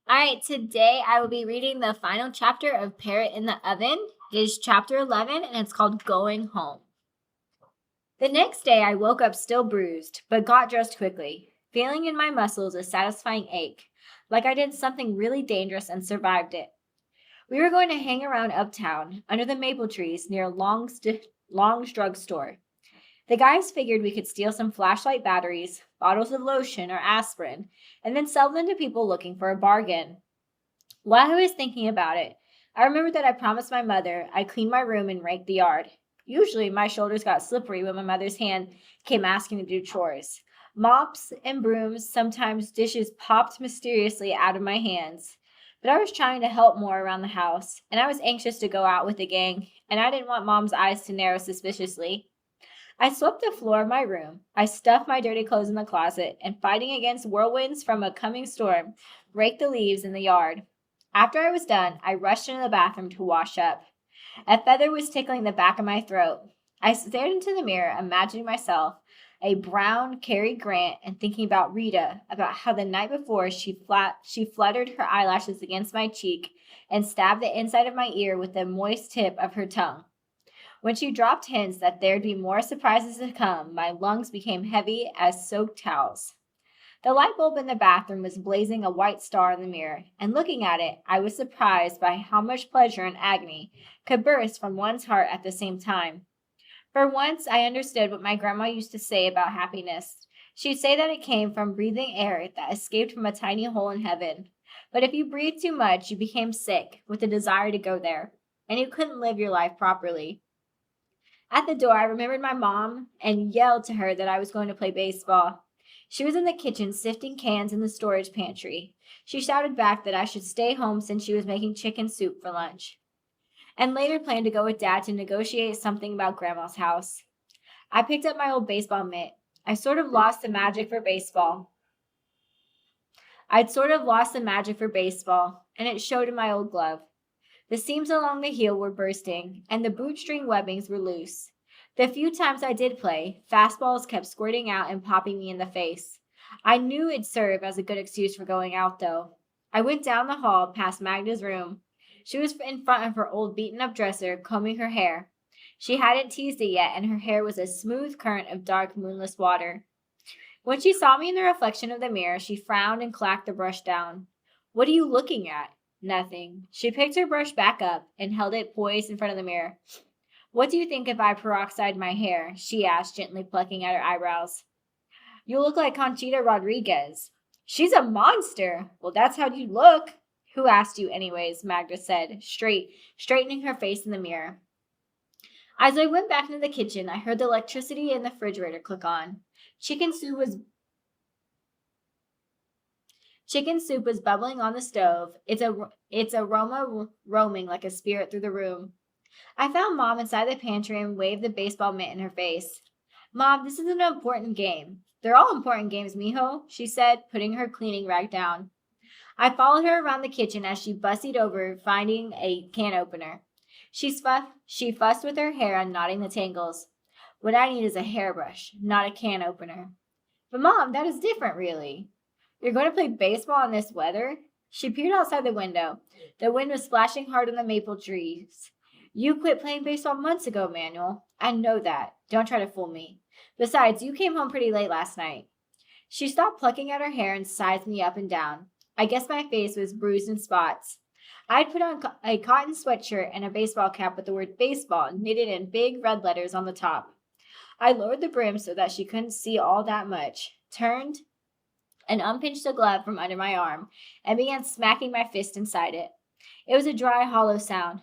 All right, today I will be reading the final chapter of Parrot in the Oven. It is chapter 11 and it's called Going Home. The next day I woke up still bruised, but got dressed quickly, feeling in my muscles a satisfying ache, like I did something really dangerous and survived it. We were going to hang around uptown under the maple trees near Long's drugstore. The guys figured we could steal some flashlight batteries, bottles of lotion or aspirin, and then sell them to people looking for a bargain. While I was thinking about it, I remembered that I promised my mother I'd clean my room and rake the yard. Usually, my shoulders got slippery when my mother's hand came asking to do chores. Mops and brooms, sometimes dishes popped mysteriously out of my hands. But I was trying to help more around the house, and I was anxious to go out with the gang, and I didn't want Mom's eyes to narrow suspiciously. I swept the floor of my room. I stuffed my dirty clothes in the closet, and fighting against whirlwinds from a coming storm, raked the leaves in the yard. After I was done, I rushed into the bathroom to wash up. A feather was tickling the back of my throat. I stared into the mirror, imagining myself a brown Cary Grant and thinking about Rita, about how the night before she fluttered her eyelashes against my cheek and stabbed the inside of my ear with the moist tip of her tongue. When she dropped hints that there'd be more surprises to come, my lungs became heavy as soaked towels. The light bulb in the bathroom was blazing a white star in the mirror, and looking at it, I was surprised by how much pleasure and agony could burst from one's heart at the same time. For once, I understood what my grandma used to say about happiness. She'd say that it came from breathing air that escaped from a tiny hole in heaven. But if you breathed too much, you became sick with a desire to go there, and you couldn't live your life properly. At the door, I remembered my mom and yelled to her that I was going to play baseball. She was in the kitchen sifting cans in the storage pantry. She shouted back that I should stay home since she was making chicken soup for lunch, and later planned to go with Dad to negotiate something about Grandma's house. I picked up my old baseball mitt. I sort of lost the magic for baseball. I'd sort of lost the magic for baseball, and it showed in my old glove. The seams along the heel were bursting, and the bootstring webbings were loose. The few times I did play, fastballs kept squirting out and popping me in the face. I knew it'd serve as a good excuse for going out, though. I went down the hall past Magda's room. She was in front of her old beaten up dresser, combing her hair. She hadn't teased it yet, and her hair was a smooth current of dark, moonless water. When she saw me in the reflection of the mirror, she frowned and clacked the brush down. What are you looking at? Nothing. She picked her brush back up and held it poised in front of the mirror. What do you think if I peroxide my hair? She asked, gently plucking at her eyebrows. You look like Conchita Rodriguez. She's a monster. Well, that's how you look. Who asked you anyways? Magda said, straightening her face in the mirror. As I went back into the kitchen, I heard the electricity in the refrigerator click on. Chicken soup was bubbling on the stove, its aroma roaming like a spirit through the room. I found Mom inside the pantry and waved the baseball mitt in her face. Mom, this is an important game. They're all important games, mijo, she said, putting her cleaning rag down. I followed her around the kitchen as she bussied over, finding a can opener. She fussed with her hair, unknotting the tangles. What I need is a hairbrush, not a can opener. But Mom, that is different, really. You're going to play baseball in this weather? She peered outside the window. The wind was splashing hard on the maple trees. You quit playing baseball months ago, Manuel. I know that. Don't try to fool me. Besides, you came home pretty late last night. She stopped plucking at her hair and sized me up and down. I guess my face was bruised in spots. I'd put on a cotton sweatshirt and a baseball cap with the word baseball knitted in big red letters on the top. I lowered the brim so that she couldn't see all that much, turned, and unpinched the glove from under my arm, and began smacking my fist inside it. It was a dry, hollow sound.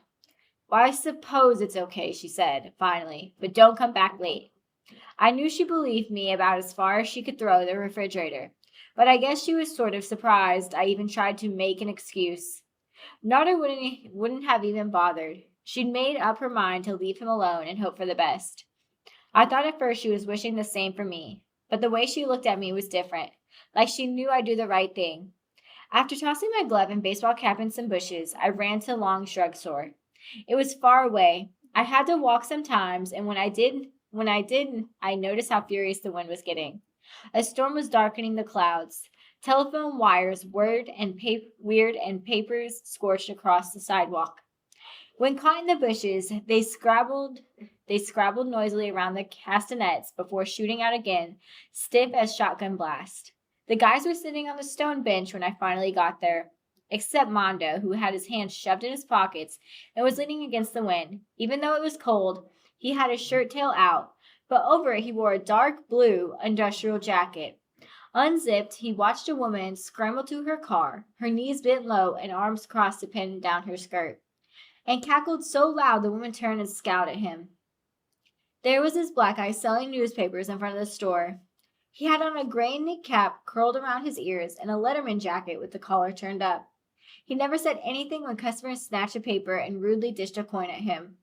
Well, I suppose it's okay, she said, finally, but don't come back late. I knew she believed me about as far as she could throw the refrigerator, but I guess she was sort of surprised I even tried to make an excuse. Nada wouldn't have even bothered. She'd made up her mind to leave him alone and hope for the best. I thought at first she was wishing the same for me, but the way she looked at me was different, like she knew I'd do the right thing. After tossing my glove and baseball cap in some bushes, I ran to Long's drugstore. It was far away. I had to walk sometimes, and when I did, I noticed how furious the wind was getting. A storm was darkening the clouds. Telephone wires whirred and papers scorched across the sidewalk. When caught in the bushes, they scrabbled noisily around the castanets before shooting out again, stiff as shotgun blast. The guys were sitting on the stone bench when I finally got there, except Mondo, who had his hands shoved in his pockets and was leaning against the wind. Even though it was cold, he had his shirt tail out, but over it he wore a dark blue industrial jacket. Unzipped, he watched a woman scramble to her car, her knees bent low and arms crossed to pin down her skirt, and cackled so loud the woman turned and scowled at him. There was his black eye selling newspapers in front of the store. He had on a gray knit cap curled around his ears and a Letterman jacket with the collar turned up. He never said anything when customers snatched a paper and rudely dished a coin at him.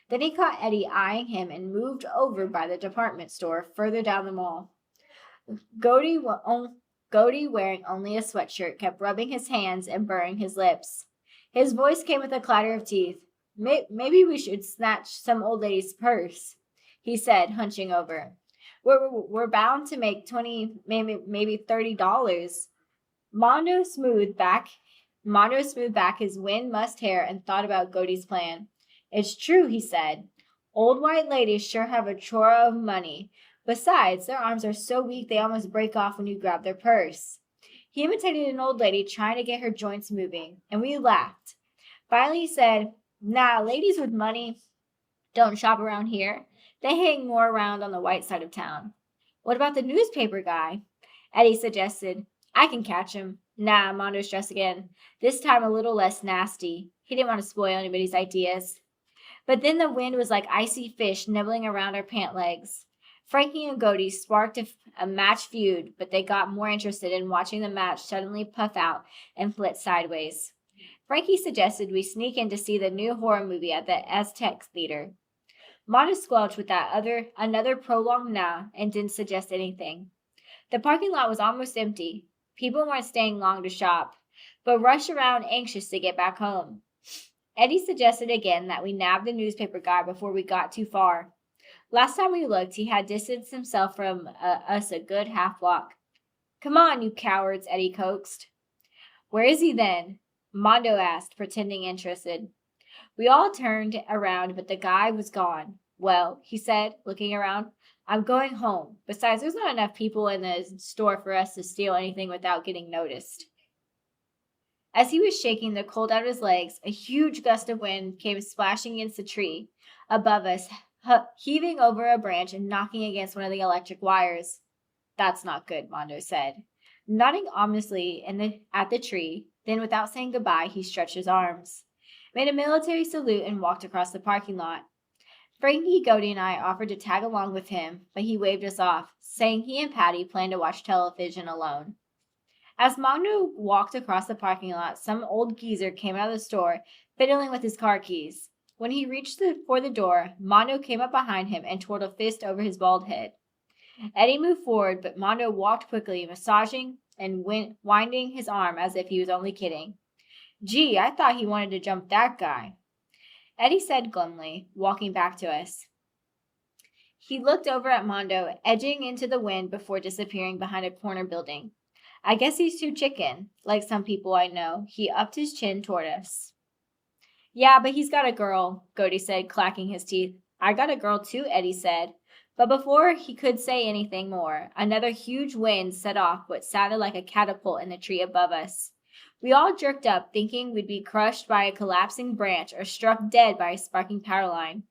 Then he caught Eddie eyeing him and moved over by the department store further down the mall. Goody, wearing only a sweatshirt, kept rubbing his hands and burring his lips. His voice came with a clatter of teeth. Maybe we should snatch some old lady's purse, he said, hunching over. We're bound to make $20, maybe $30. Mondo smoothed back his wind-mussed hair and thought about Godey's plan. It's true, he said. Old white ladies sure have a chore of money. Besides, their arms are so weak they almost break off when you grab their purse. He imitated an old lady trying to get her joints moving, and we laughed. Finally he said, Nah, ladies with money don't shop around here. They hang more around on the white side of town. What about the newspaper guy? Eddie suggested. I can catch him. Nah, Mondo stressed again, this time a little less nasty. He didn't want to spoil anybody's ideas. But then the wind was like icy fish nibbling around our pant legs. Frankie and Godey sparked a match feud, but they got more interested in watching the match suddenly puff out and flit sideways. Frankie suggested we sneak in to see the new horror movie at the Aztec Theater. Mondo squelched with another prolonged nah and didn't suggest anything. The parking lot was almost empty. People weren't staying long to shop, but rushed around anxious to get back home. Eddie suggested again that we nab the newspaper guy before we got too far. Last time we looked, he had distanced himself from us a good half block. Come on, you cowards, Eddie coaxed. Where is he then? Mondo asked, pretending interested. We all turned around, but the guy was gone. Well, he said, looking around, I'm going home. Besides, there's not enough people in the store for us to steal anything without getting noticed. As he was shaking the cold out of his legs, a huge gust of wind came splashing against the tree above us, heaving over a branch and knocking against one of the electric wires. That's not good, Mondo said, nodding ominously at the tree. Then, without saying goodbye, he stretched his arms, made a military salute, and walked across the parking lot. Frankie, Godey, and I offered to tag along with him, but he waved us off, saying he and Patty planned to watch television alone. As Mondo walked across the parking lot, some old geezer came out of the store, fiddling with his car keys. When he reached for the door, Mondo came up behind him and twirled a fist over his bald head. Eddie moved forward, but Mondo walked quickly, massaging and winding his arm as if he was only kidding. Gee, I thought he wanted to jump that guy, Eddie said glumly, walking back to us. He looked over at Mondo, edging into the wind before disappearing behind a corner building. I guess he's too chicken, like some people I know. He upped his chin toward us. Yeah, but he's got a girl, Godey said, clacking his teeth. I got a girl too, Eddie said. But before he could say anything more, another huge wind set off what sounded like a catapult in the tree above us. We all jerked up, thinking we'd be crushed by a collapsing branch or struck dead by a sparking power line.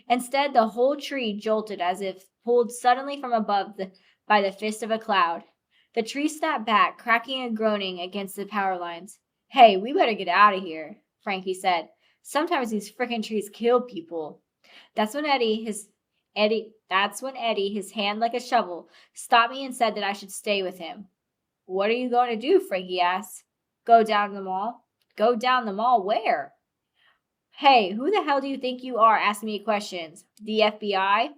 Instead, the whole tree jolted as if pulled suddenly from above by the fist of a cloud. The tree snapped back, cracking and groaning against the power lines. Hey, we better get out of here, Frankie said. Sometimes these frickin' trees kill people. That's when Eddie, his hand like a shovel, stopped me and said that I should stay with him. What are you going to do? Frankie asked. Go down the mall? Go down the mall where? Hey, who the hell do you think you are asking me questions? The FBI?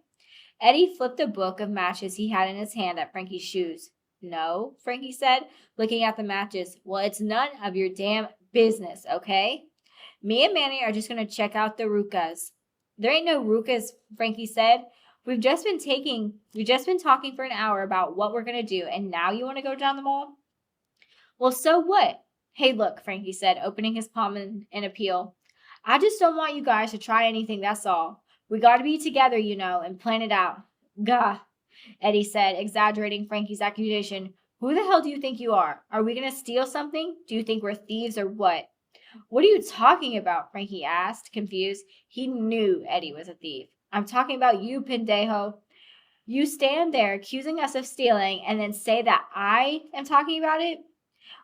Eddie flipped a book of matches he had in his hand at Frankie's shoes. No, Frankie said, looking at the matches. Well, it's none of your damn business, okay? Me and Manny are just going to check out the Rukas. There ain't no Rukas, Frankie said. We've just been talking for an hour about what we're going to do, and now you want to go down the mall? Well, so what? Hey, look, Frankie said, opening his palm in appeal. I just don't want you guys to try anything, that's all. We gotta be together, and plan it out. Gah, Eddie said, exaggerating Frankie's accusation. Who the hell do you think you are? Are we gonna steal something? Do you think we're thieves or what? What are you talking about? Frankie asked, confused. He knew Eddie was a thief. I'm talking about you, pendejo. You stand there accusing us of stealing and then say that I am talking about it?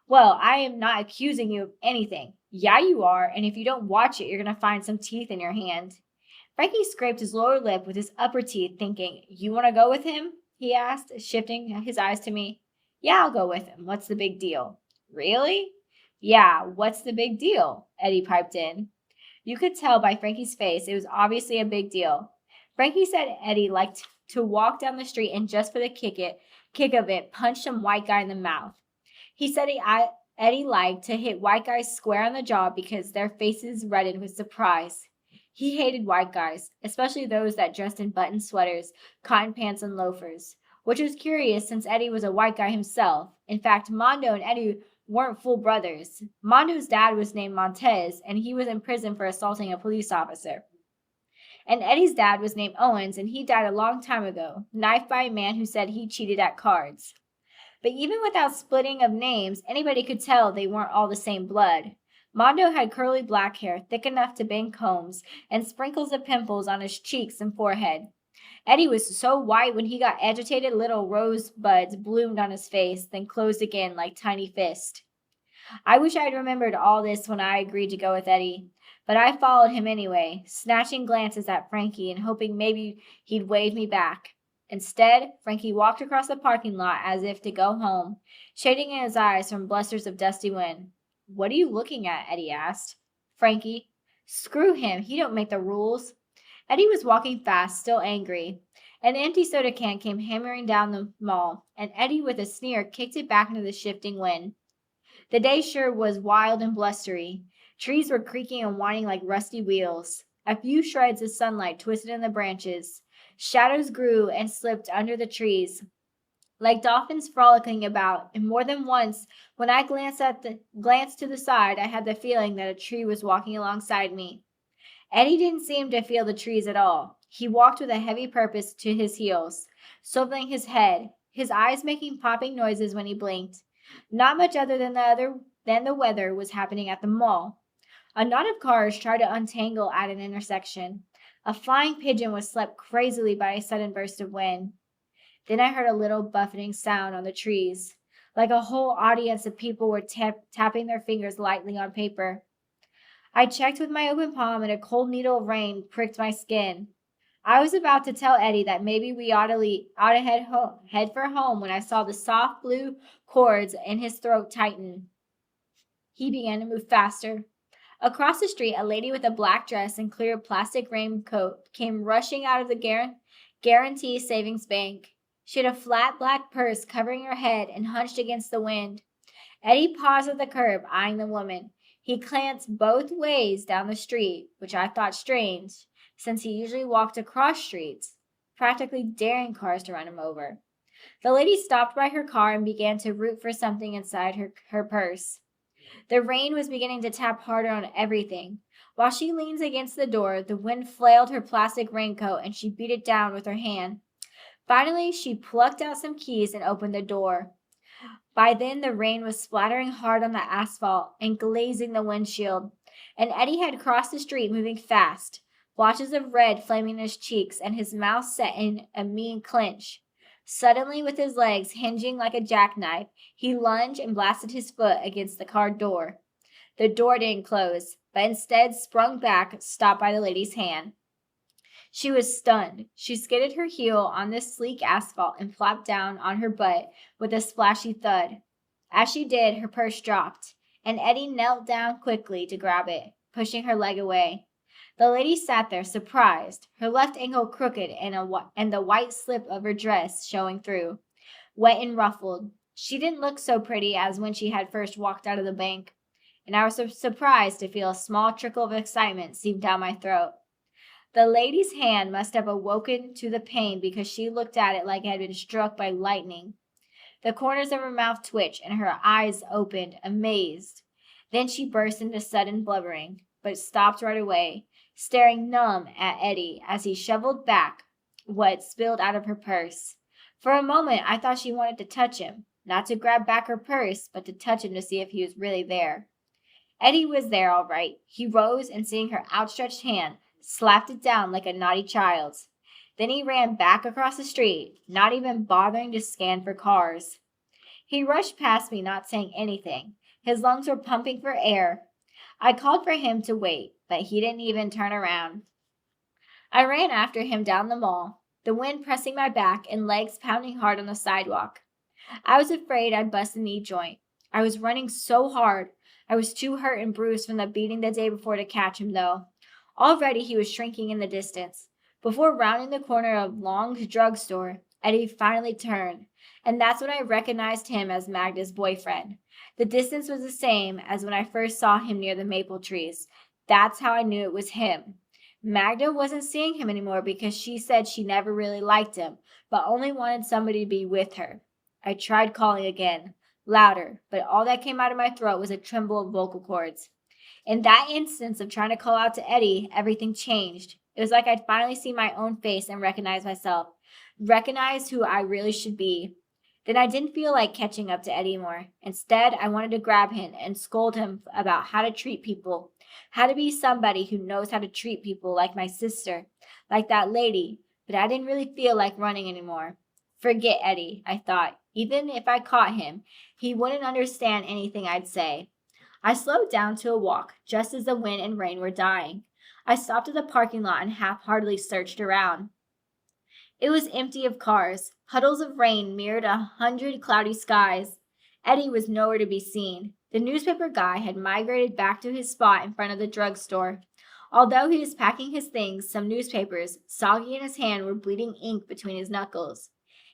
Well, I am not accusing you of anything. Yeah, you are, and if you don't watch it, you're going to find some teeth in your hand. Frankie scraped his lower lip with his upper teeth, thinking, You want to go with him? He asked, shifting his eyes to me. Yeah, I'll go with him. What's the big deal? Really? Yeah, what's the big deal? Eddie piped in. You could tell by Frankie's face it was obviously a big deal. Frankie said Eddie liked to walk down the street and just for the kick of it, punch some white guy in the mouth. He said Eddie liked to hit white guys square on the jaw because their faces reddened with surprise. He hated white guys, especially those that dressed in button sweaters, cotton pants, and loafers, which was curious since Eddie was a white guy himself. In fact, Mondo and Eddie weren't full brothers. Mondo's dad was named Montez, and he was in prison for assaulting a police officer. And Eddie's dad was named Owens, and he died a long time ago, knifed by a man who said he cheated at cards. But even without splitting of names, anybody could tell they weren't all the same blood. Mondo had curly black hair, thick enough to bang combs, and sprinkles of pimples on his cheeks and forehead. Eddie was so white when he got agitated, little rosebuds bloomed on his face, then closed again like tiny fists. I wish I had remembered all this when I agreed to go with Eddie, but I followed him anyway, snatching glances at Frankie and hoping maybe he'd wave me back. Instead, Frankie walked across the parking lot as if to go home, shading his eyes from blusters of dusty wind. What are you looking at? Eddie asked. Frankie. Screw him. He don't make the rules. Eddie was walking fast, still angry. An empty soda can came hammering down the mall, and Eddie, with a sneer, kicked it back into the shifting wind. The day sure was wild and blustery. Trees were creaking and whining like rusty wheels. A few shreds of sunlight twisted in the branches. Shadows grew and slipped under the trees, like dolphins frolicking about, and more than once, when I glanced to the side, I had the feeling that a tree was walking alongside me. Eddie didn't seem to feel the trees at all. He walked with a heavy purpose to his heels, swiveling his head, his eyes making popping noises when he blinked. Not much other than the weather was happening at the mall. A knot of cars tried to untangle at an intersection. A flying pigeon was swept crazily by a sudden burst of wind. Then I heard a little buffeting sound on the trees, like a whole audience of people were tapping their fingers lightly on paper. I checked with my open palm, and a cold needle of rain pricked my skin. I was about to tell Eddie that maybe we ought to head for home when I saw the soft blue cords in his throat tighten. He began to move faster. Across the street, a lady with a black dress and clear plastic raincoat came rushing out of the Guarantee Savings Bank. She had a flat black purse covering her head and hunched against the wind. Eddie paused at the curb, eyeing the woman. He glanced both ways down the street, which I thought strange, since he usually walked across streets, practically daring cars to run him over. The lady stopped by her car and began to root for something inside her purse. The rain was beginning to tap harder on everything. While she leaned against the door, the wind flailed her plastic raincoat and she beat it down with her hand. Finally, she plucked out some keys and opened the door. By then, the rain was splattering hard on the asphalt and glazing the windshield, and Eddie had crossed the street moving fast, blotches of red flaming in his cheeks and his mouth set in a mean clench. Suddenly, with his legs hinging like a jackknife, he lunged and blasted his foot against the car door. The door didn't close, but instead sprung back, stopped by the lady's hand. She was stunned. She skidded her heel on the sleek asphalt and flopped down on her butt with a splashy thud. As she did, her purse dropped, and Eddie knelt down quickly to grab it, pushing her leg away. The lady sat there, surprised, her left ankle crooked and the white slip of her dress showing through, wet and ruffled. She didn't look so pretty as when she had first walked out of the bank, and I was surprised to feel a small trickle of excitement seep down my throat. The lady's hand must have awoken to the pain because she looked at it like it had been struck by lightning. The corners of her mouth twitched and her eyes opened, amazed. Then she burst into sudden blubbering, but stopped right away, staring numb at Eddie as he shoveled back what spilled out of her purse. For a moment, I thought she wanted to touch him, not to grab back her purse, but to touch him to see if he was really there. Eddie was there all right. He rose and, seeing her outstretched hand, slapped it down like a naughty child's. Then he ran back across the street, not even bothering to scan for cars. He rushed past me, not saying anything. His lungs were pumping for air. I called for him to wait, but he didn't even turn around. I ran after him down the mall, the wind pressing my back and legs pounding hard on the sidewalk. I was afraid I'd bust a knee joint. I was running so hard. I was too hurt and bruised from the beating the day before to catch him, though. Already he was shrinking in the distance. Before rounding the corner of Long's drugstore, Eddie finally turned, and that's when I recognized him as Magda's boyfriend. The distance was the same as when I first saw him near the maple trees. That's how I knew it was him. Magda wasn't seeing him anymore because she said she never really liked him, but only wanted somebody to be with her. I tried calling again, louder, but all that came out of my throat was a tremble of vocal cords. In that instance of trying to call out to Eddie, everything changed. It was like I'd finally seen my own face and recognized myself, recognized who I really should be. Then I didn't feel like catching up to Eddie more. Instead, I wanted to grab him and scold him about how to treat people, how to be somebody who knows how to treat people like my sister, like that lady, but I didn't really feel like running anymore. Forget Eddie, I thought. Even if I caught him, he wouldn't understand anything I'd say. I slowed down to a walk, just as the wind and rain were dying. I stopped at the parking lot and half-heartedly searched around. It was empty of cars. Puddles of rain mirrored 100 cloudy skies. Eddie was nowhere to be seen. The newspaper guy had migrated back to his spot in front of the drugstore. Although he was packing his things, some newspapers, soggy in his hand, were bleeding ink between his knuckles.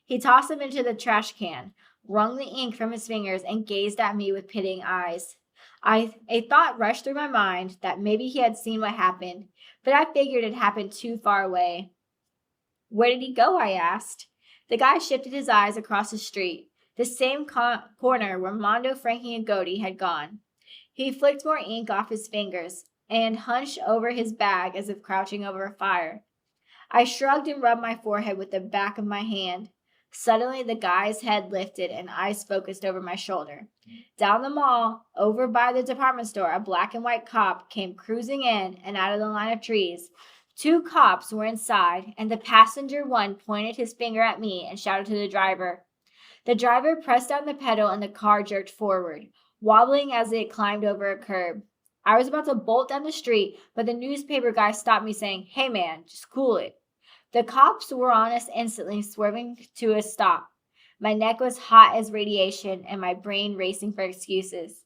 He tossed them into the trash can, wrung the ink from his fingers, and gazed at me with pitying eyes. A thought rushed through my mind that maybe he had seen what happened, but I figured it happened too far away. Where did he go? I asked. The guy shifted his eyes across the street, the same corner where Mondo, Frankie, and Goaty had gone. He flicked more ink off his fingers and hunched over his bag as if crouching over a fire. I shrugged and rubbed my forehead with the back of my hand. Suddenly, the guy's head lifted and eyes focused over my shoulder. Down the mall, over by the department store, a black and white cop came cruising in and out of the line of trees. 2 cops were inside, and the passenger one pointed his finger at me and shouted to the driver. The driver pressed down the pedal and the car jerked forward, wobbling as it climbed over a curb. I was about to bolt down the street, but the newspaper guy stopped me saying, "Hey man, just cool it." The cops were on us instantly, swerving to a stop. My neck was hot as radiation and my brain racing for excuses.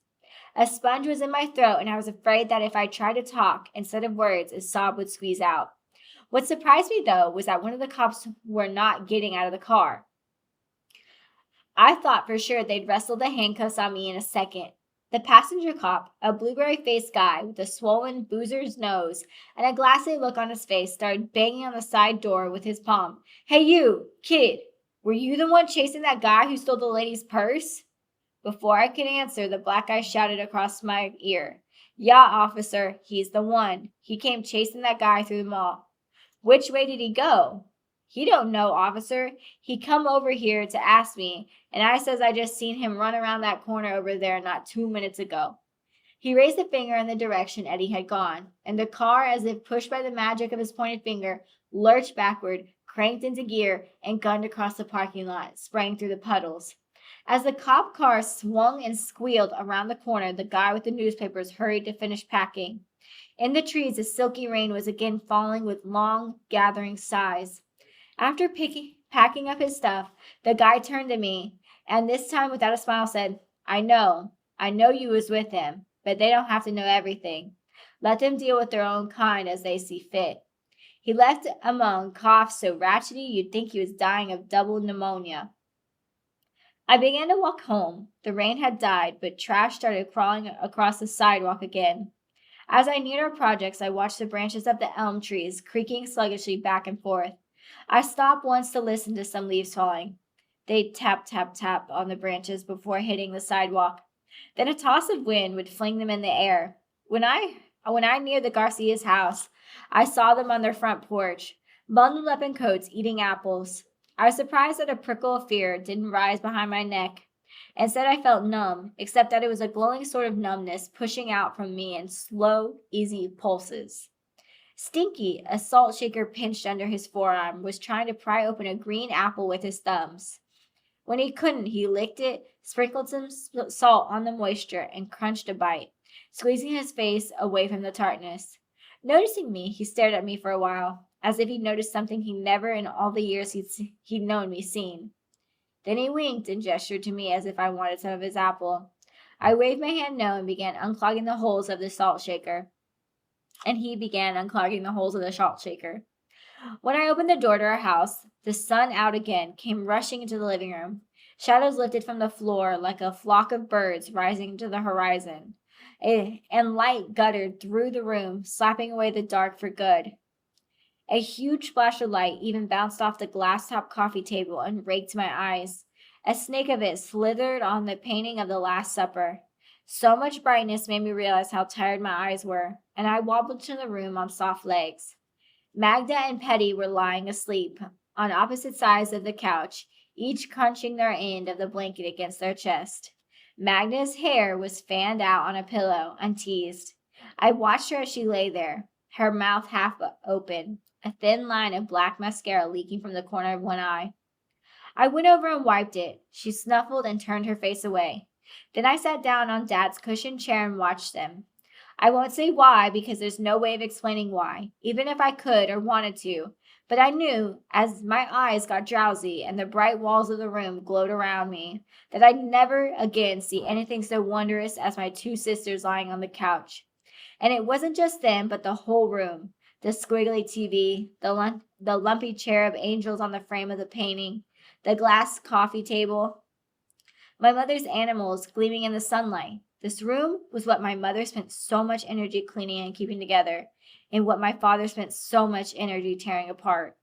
A sponge was in my throat, and I was afraid that if I tried to talk, instead of words, a sob would squeeze out. What surprised me, though, was that one of the cops were not getting out of the car. I thought for sure they'd wrestle the handcuffs on me in a second. The passenger cop, a blueberry-faced guy with a swollen boozer's nose and a glassy look on his face, started banging on the side door with his palm. "Hey you, kid, were you the one chasing that guy who stole the lady's purse?" Before I could answer, the black guy shouted across my ear, "Yeah, officer, he's the one. He came chasing that guy through the mall." "Which way did he go?" "He don't know, officer. He come over here to ask me, and I says I just seen him run around that corner over there not 2 minutes ago." He raised a finger in the direction Eddie had gone, and the car, as if pushed by the magic of his pointed finger, lurched backward, cranked into gear, and gunned across the parking lot, spraying through the puddles. As the cop car swung and squealed around the corner, the guy with the newspapers hurried to finish packing. In the trees, the silky rain was again falling with long, gathering sighs. After packing up his stuff, the guy turned to me, and this time without a smile said, I know you was with him, but they don't have to know everything. Let them deal with their own kind as they see fit." He left among coughs so ratchety you'd think he was dying of double pneumonia. I began to walk home. The rain had died, but trash started crawling across the sidewalk again. As I neared our projects, I watched the branches of the elm trees creaking sluggishly back and forth. I stopped once to listen to some leaves falling. They'd tap, tap, tap on the branches before hitting the sidewalk. Then a toss of wind would fling them in the air. When I neared the Garcia's house, I saw them on their front porch, bundled up in coats, eating apples. I was surprised that a prickle of fear didn't rise behind my neck. Instead, I felt numb, except that it was a glowing sort of numbness pushing out from me in slow, easy pulses. Stinky, a salt shaker pinched under his forearm, was trying to pry open a green apple with his thumbs. When he couldn't, he licked it, sprinkled some salt on the moisture, and crunched a bite, squeezing his face away from the tartness. Noticing me, he stared at me for a while, as if he'd noticed something he never in all the years he'd known me seen. Then he winked and gestured to me as if I wanted some of his apple. I waved my hand no and began unclogging the holes of the salt shaker. And he began unclogging the holes of the salt shaker. When I opened the door to our house, the sun out again came rushing into the living room. Shadows lifted from the floor like a flock of birds rising to the horizon, and light guttered through the room, slapping away the dark for good. A huge splash of light even bounced off the glass-topped coffee table and raked my eyes. A snake of it slithered on the painting of the Last Supper. So much brightness made me realize how tired my eyes were, and I wobbled to the room on soft legs. Magda and Petty were lying asleep on opposite sides of the couch, each crunching their end of the blanket against their chest. Magda's hair was fanned out on a pillow, unteased. I watched her as she lay there, her mouth half open, a thin line of black mascara leaking from the corner of one eye. I went over and wiped it. She snuffled and turned her face away. Then I sat down on Dad's cushioned chair and watched them. I won't say why, because there's no way of explaining why, even if I could or wanted to. But I knew, as my eyes got drowsy and the bright walls of the room glowed around me, that I'd never again see anything so wondrous as my two sisters lying on the couch. And it wasn't just them, but the whole room. The squiggly TV, the lumpy chair of angels on the frame of the painting, the glass coffee table, my mother's animals gleaming in the sunlight. This room was what my mother spent so much energy cleaning and keeping together, and what my father spent so much energy tearing apart.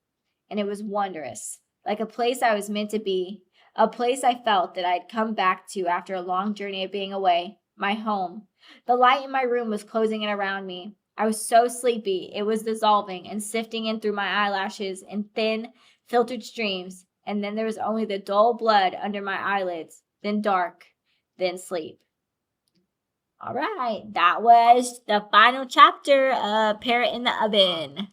And it was wondrous, like a place I was meant to be, a place I felt that I'd come back to after a long journey of being away, my home. The light in my room was closing in around me. I was so sleepy, it was dissolving and sifting in through my eyelashes in thin, filtered streams, and then there was only the dull blood under my eyelids, then dark, then sleep. All right, that was the final chapter of Parrot in the Oven.